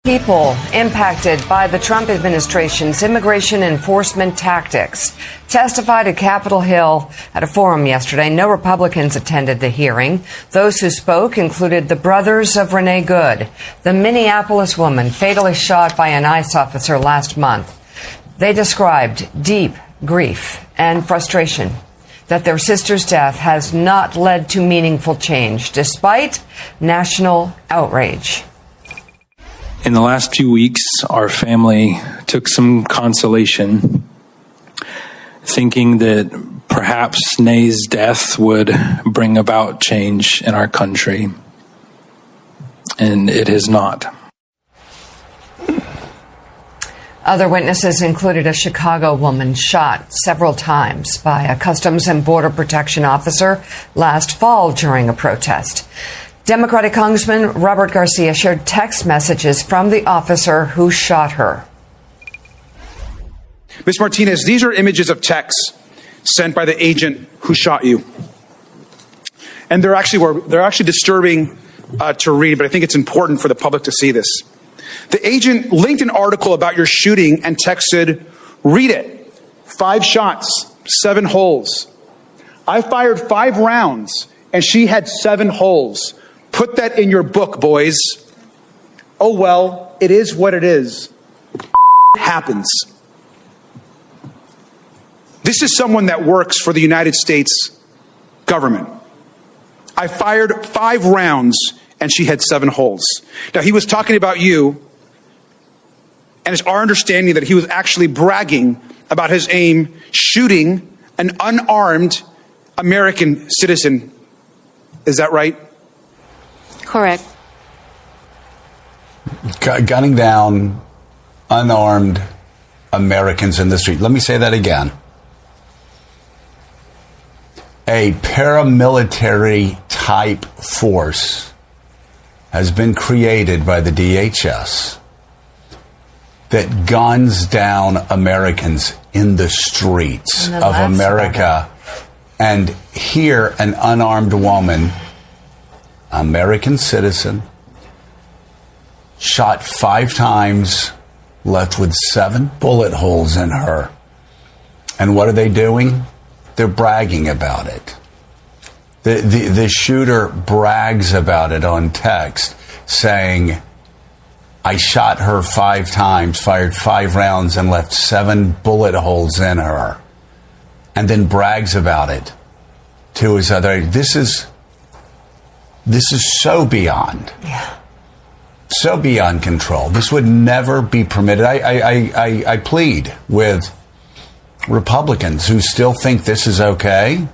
People impacted by the Trump administration's immigration enforcement tactics testified at Capitol Hill at a forum yesterday. No Republicans attended the hearing. Those who spoke included the brothers of Renee Good, the Minneapolis woman fatally shot by an ICE officer last month. They described deep grief and frustration that their sister's death has not led to meaningful change, despite national outrage. In the last few weeks, our family took some consolation, thinking that perhaps Nay's death would bring about change in our country. And it has not. Other witnesses included a Chicago woman shot several times by a Customs and Border Protection officer last fall during a protest. Democratic Congressman Robert Garcia shared text messages from the officer who shot her. Ms. Martinez, these are images of texts sent by the agent who shot you. And they're actually disturbing to read, but I think it's important for the public to see this. The agent linked an article about your shooting and texted, "Read it. 5 shots, 7 holes. I fired 5 rounds and she had 7 holes. Put that in your book, boys." Oh, well, it is what it is. Happens. This is someone that works for the United States government. I fired 5 rounds and she had 7 holes. Now, he was talking about you, and it's our understanding that he was actually bragging about his aim shooting an unarmed American citizen. Is that right? Correct. Gunning down unarmed Americans in the street. Let me say that again. A paramilitary type force has been created by the DHS that guns down Americans in the streets of America. And here, an unarmed woman, American citizen, shot 5 times, left with 7 bullet holes in her. And what are they doing? They're bragging about it. The shooter brags about it on text, saying, "I shot her 5 times, fired 5 rounds, and left 7 bullet holes in her," and then brags about it to his other. This is so beyond. Yeah. So beyond control. This would never be permitted. I plead with Republicans who still think this is okay.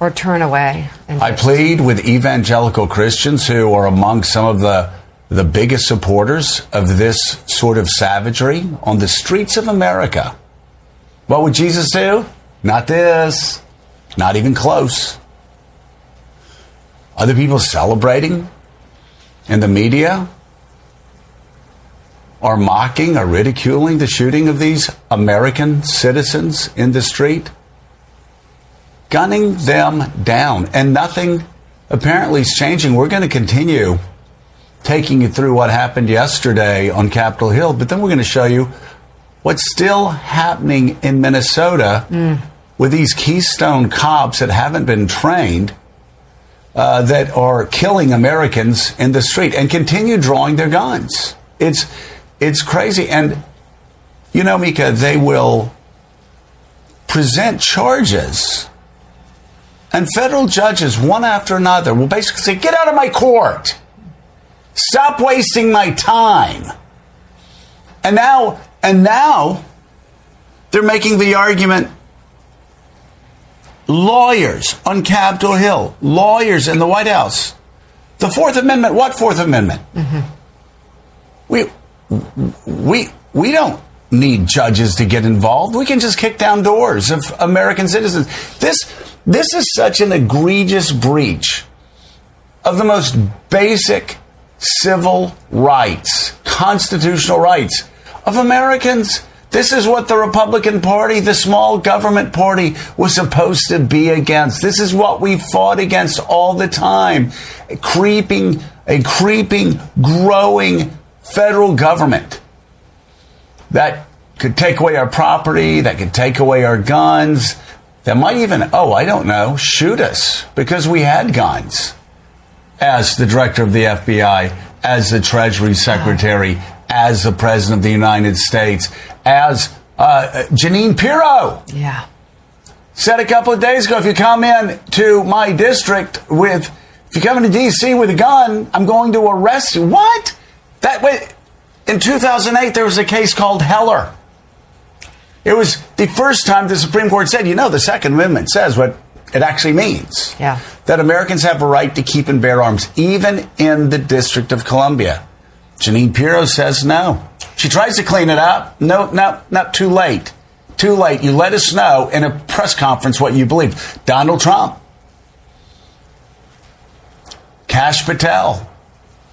Or turn away. I plead with evangelical Christians who are among some of the biggest supporters of this sort of savagery on the streets of America. What would Jesus do? Not this. Not even close. Other people celebrating in the media are mocking or ridiculing the shooting of these American citizens in the street, gunning them down, and nothing apparently is changing. We're going to continue taking you through what happened yesterday on Capitol Hill, but then we're going to show you what's still happening in Minnesota with these Keystone cops that haven't been trained, that are killing Americans in the street and continue drawing their guns. It's crazy. And, you know, Mika, they will present charges, and federal judges, one after another, will basically say, "Get out of my court. Stop wasting my time." And now they're making the argument, lawyers on Capitol Hill, lawyers in the White House, the Fourth Amendment. What Fourth Amendment? We don't need judges to get involved. We can just kick down doors of American citizens. This is such an egregious breach of the most basic civil rights, constitutional rights of Americans. This is what the Republican Party, the small government party, was supposed to be against. This is what we fought against all the time. A creeping, growing federal government that could take away our property, that could take away our guns, that might even, I don't know, shoot us because we had guns, as the director of the FBI, as the Treasury Secretary, as the President of the United States, as Jeanine Pirro. Yeah. Said a couple of days ago, if you come in to my district if you come into D.C. with a gun, I'm going to arrest you. What? In 2008, there was a case called Heller. It was the first time the Supreme Court said, the Second Amendment says what it actually means. Yeah. That Americans have a right to keep and bear arms, even in the District of Columbia. Jeanine Pirro says no. She tries to clean it up. No, not too late. Too late. You let us know in a press conference what you believe. Donald Trump, Kash Patel,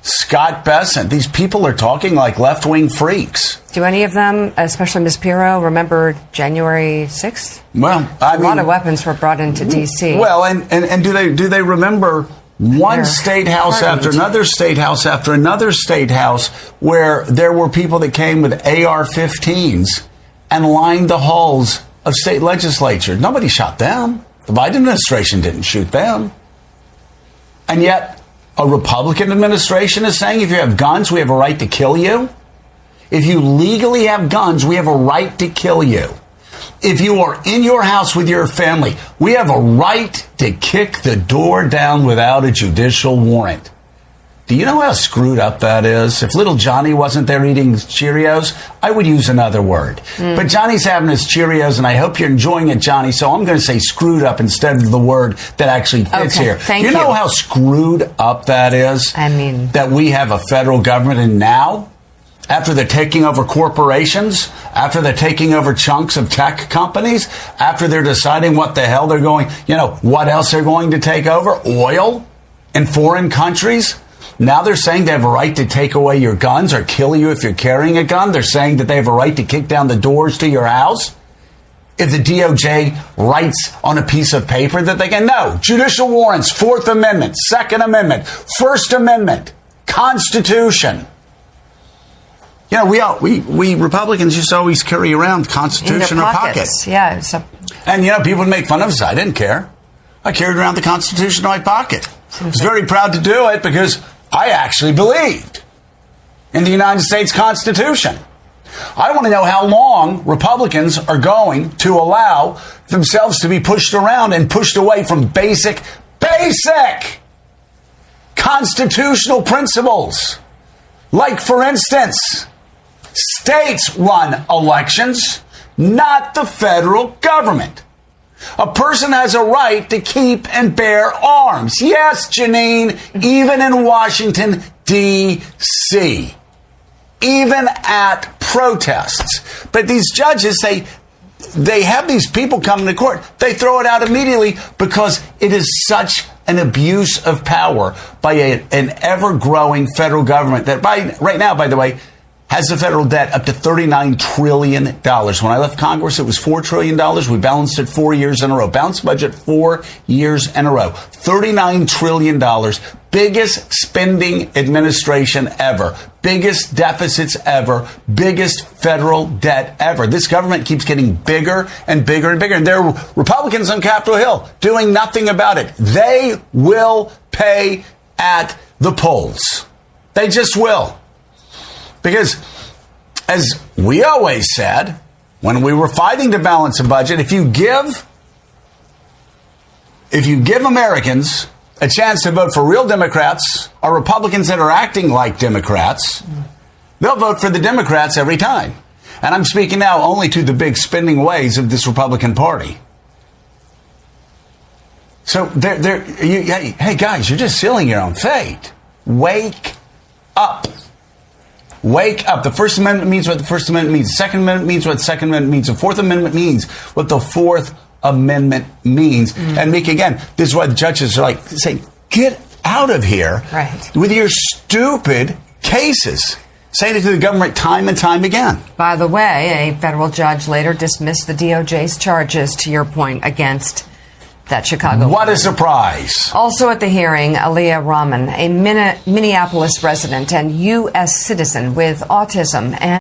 Scott Bessent. These people are talking like left-wing freaks. Do any of them, especially Ms. Pirro, remember January 6th? Well, a lot of weapons were brought into D.C. Well, and do they remember one state house after another state house after another state house where there were people that came with AR-15s and lined the halls of state legislature? Nobody shot them. The Biden administration didn't shoot them. And yet a Republican administration is saying if you have guns, we have a right to kill you. If you legally have guns, we have a right to kill you. If you are in your house with your family, we have a right to kick the door down without a judicial warrant. Do you know how screwed up that is? If little Johnny wasn't there eating Cheerios, I would use another word. But Johnny's having his Cheerios, and I hope you're enjoying it, Johnny, so I'm going to say screwed up instead of the word that actually fits here. Thank you. You know how screwed up that is? I mean, that we have a federal government, and now, after they're taking over corporations, after they're taking over chunks of tech companies, after they're deciding what the hell they're going, what else they're going to take over, oil in foreign countries. Now they're saying they have a right to take away your guns or kill you if you're carrying a gun. They're saying that they have a right to kick down the doors to your house. If the DOJ writes on a piece of paper that they can, no, judicial warrants, Fourth Amendment, Second Amendment, First Amendment, Constitution. We Republicans used to always carry around the Constitution in our pockets. Yeah. And, people would make fun of us. I didn't care. I carried around the Constitution in my pocket. I was very proud to do it because I actually believed in the United States Constitution. I want to know how long Republicans are going to allow themselves to be pushed around and pushed away from basic constitutional principles. Like, for instance, states run elections, not the federal government. A person has a right to keep and bear arms. Yes, Jeanine, even in Washington, D.C., even at protests. But these judges, they have these people coming to court. They throw it out immediately because it is such an abuse of power by an ever-growing federal government that right now, by the way, has the federal debt up to $39 trillion. When I left Congress, it was $4 trillion. We balanced it 4 years in a row. Balanced budget 4 years in a row. $39 trillion. Biggest spending administration ever. Biggest deficits ever. Biggest federal debt ever. This government keeps getting bigger and bigger and bigger. And there are Republicans on Capitol Hill doing nothing about it. They will pay at the polls. They just will. Because, as we always said, when we were fighting to balance a budget, if you give Americans a chance to vote for real Democrats or Republicans that are acting like Democrats, they'll vote for the Democrats every time. And I'm speaking now only to the big spending ways of this Republican Party. So, hey guys, you're just sealing your own fate. Wake up. Wake up. The First Amendment means what the First Amendment means. The Second Amendment means what the Second Amendment means. The Fourth Amendment means what the Fourth Amendment means. And Mick, again, this is why the judges are saying, get out of here with your stupid cases. Saying it to the government time and time again. By the way, a federal judge later dismissed the DOJ's charges, to your point, against that Chicago. What a surprise. Also at the hearing, Aliyah Rahman, a Minneapolis resident and U.S. citizen with autism and